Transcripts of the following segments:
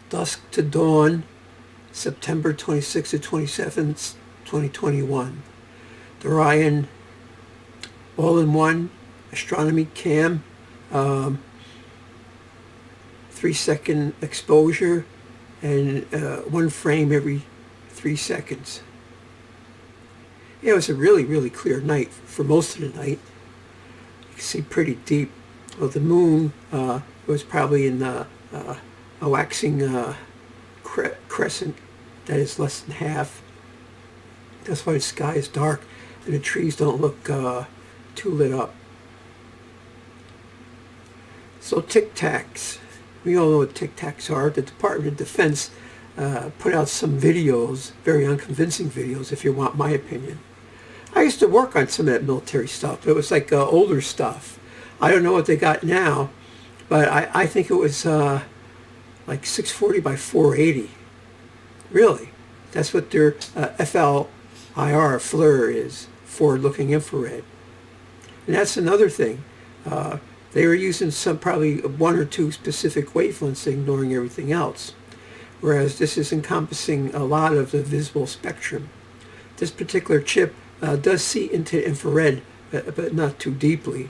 Dusk to Dawn, September 26th to 27th, 2021. The Orion all-in-one astronomy cam, 3-second exposure, and one frame every 3 seconds. Yeah, it was a really, really clear night for most of the night. You can see pretty deep. Well, the moon was probably in a waxing crescent that is less than half. That's why the sky is dark and the trees don't look too lit up. So Tic Tacs. We all know what Tic Tacs are. The Department of Defense put out some videos, very unconvincing videos, if you want my opinion. I used to work on some of that military stuff. It was like older stuff. I don't know what they got now, but I think it was like 640 by 480. Really. That's what their FLIR, FLIR is, forward-looking infrared. And that's another thing. They were using probably one or two specific wavelengths, ignoring everything else. Whereas this is encompassing a lot of the visible spectrum. This particular chip does see into infrared, but not too deeply.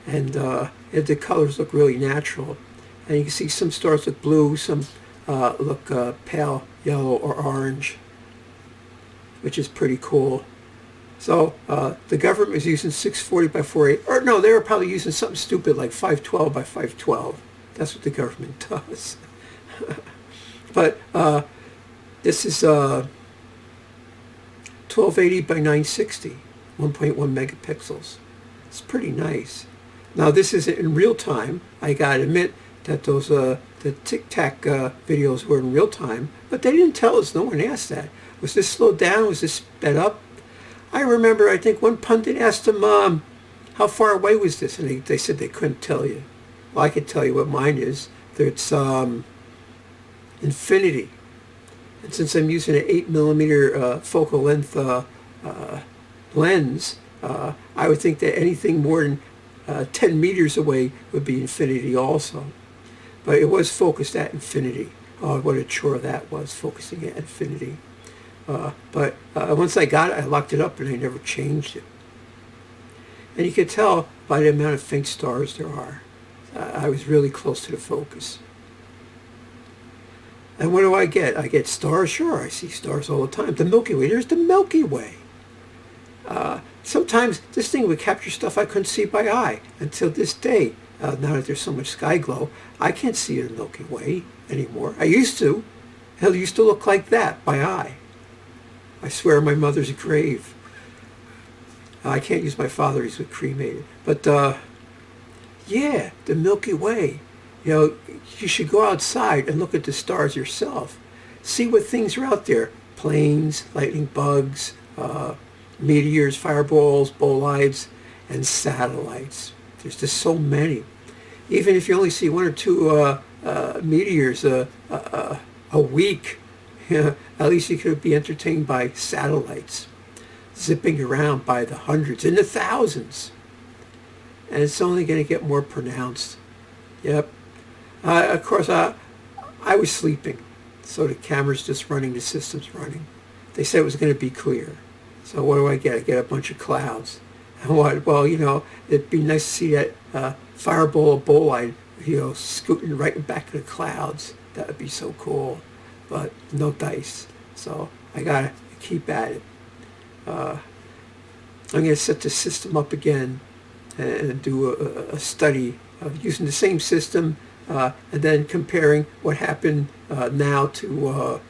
And the colors look really natural. And you can see some stars look blue, some look pale yellow or orange, which is pretty cool. So the government was using 640 by 480, or no, they were probably using something stupid like 512 by 512. That's what the government does. But this is 1280 by 960, 1.1 megapixels. It's pretty nice. Now this is in real time. I gotta admit that those the Tic Tac videos were in real time, but they didn't tell us. No one asked that. Was this slowed down? Was this sped up? I remember, I think one pundit asked him, how far away was this? And they said they couldn't tell you. Well, I could tell you what mine is. It's infinity. And since I'm using an 8mm focal length lens, I would think that anything more than 10 meters away would be infinity also. But it was focused at infinity. Oh, what a chore that was, focusing at infinity. But once I got it, I locked it up and I never changed it. And you could tell by the amount of faint stars there are. I was really close to the focus. And what do I get? I get stars? Sure, I see stars all the time. The Milky Way, there's the Milky Way. Sometimes this thing would capture stuff I couldn't see by eye until this day. Now that there's so much sky glow, I can't see the Milky Way anymore. I used to. Hell, it used to look like that by eye. I swear on my mother's grave. I can't use my father, he's cremated. But yeah, the Milky Way. You know, you should go outside and look at the stars yourself. See what things are out there. Planes, lightning bugs, meteors, fireballs, bolides, and satellites. There's just so many. Even if you only see one or two meteors a week, at least you could be entertained by satellites zipping around by the hundreds and the thousands. And it's only going to get more pronounced. Yep. Of course, I was sleeping, so the camera's just running, the system's running. They said it was going to be clear. So what do I get? I get a bunch of clouds. And what? Well, you know, it'd be nice to see that fireball or bolide, you know, scooting right back to the clouds. That would be so cool. But no dice. So I got to keep at it. I'm going to set the system up again and do a study of using the same system and then comparing what happened now to you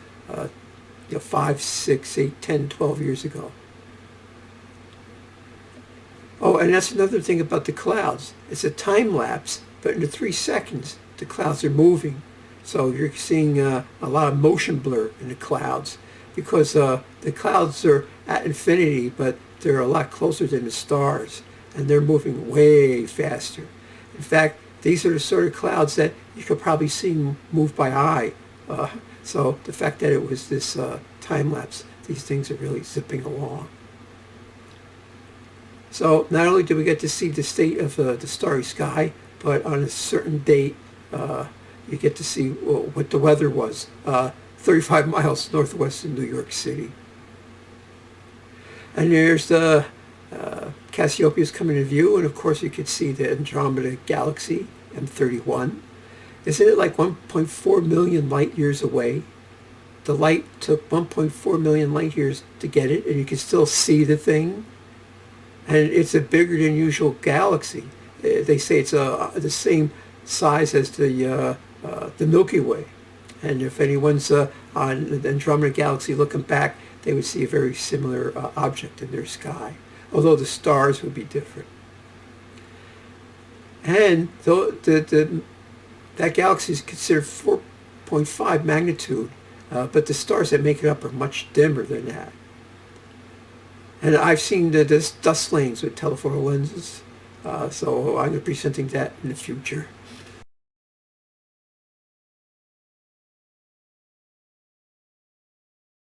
know, 5, 6, 8, 10, 12 years ago. Oh, and that's another thing about the clouds. It's a time lapse, but in the 3 seconds, the clouds are moving. So you're seeing a lot of motion blur in the clouds because the clouds are at infinity, but they're a lot closer than the stars, and they're moving way faster. In fact, these are the sort of clouds that you could probably see move by eye. So the fact that it was this time lapse, these things are really zipping along. So not only do we get to see the state of the starry sky, but on a certain date, You get to see what the weather was 35 miles northwest of New York City. And there's the Cassiopeia's coming into view, and of course you could see the Andromeda Galaxy, M31. Isn't it like 1.4 million light years away? The light took 1.4 million light years to get it, and you can still see the thing. And it's a bigger than usual galaxy. They say it's the same size as the Milky Way. And if anyone's on the Andromeda Galaxy looking back, they would see a very similar object in their sky, although the stars would be different. And that galaxy is considered 4.5 magnitude, but the stars that make it up are much dimmer than that. And I've seen this dust lanes with telephoto lenses, so I'm going to be presenting that in the future.